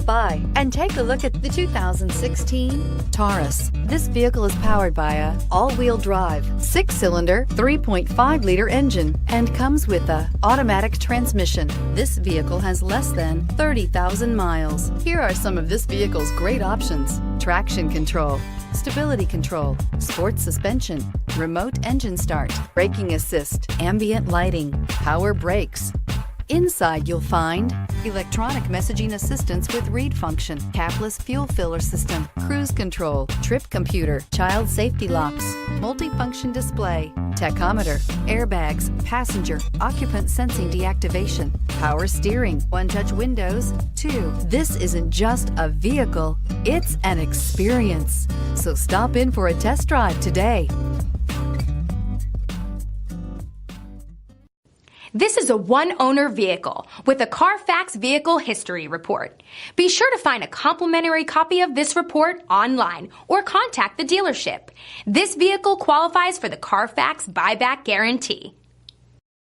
by and take a look at the 2016 Taurus. This vehicle is powered by a all-wheel drive, 6-cylinder, 3.5-liter engine and comes with a automatic transmission. This vehicle has less than 30,000 miles. Here are some of this vehicle's great options: traction control, stability control, sports suspension, remote engine start, braking assist, ambient lighting, power brakes. Inside you'll find electronic messaging assistance with read function, capless fuel filler system, cruise control, trip computer, child safety locks, multifunction display, tachometer, airbags, passenger, occupant sensing deactivation, power steering, one-touch windows, too. This isn't just a vehicle, it's an experience. So stop in for a test drive today. This is a one-owner vehicle with a Carfax Vehicle History Report. Be sure to find a complimentary copy of this report online or contact the dealership. This vehicle qualifies for the Carfax Buyback Guarantee.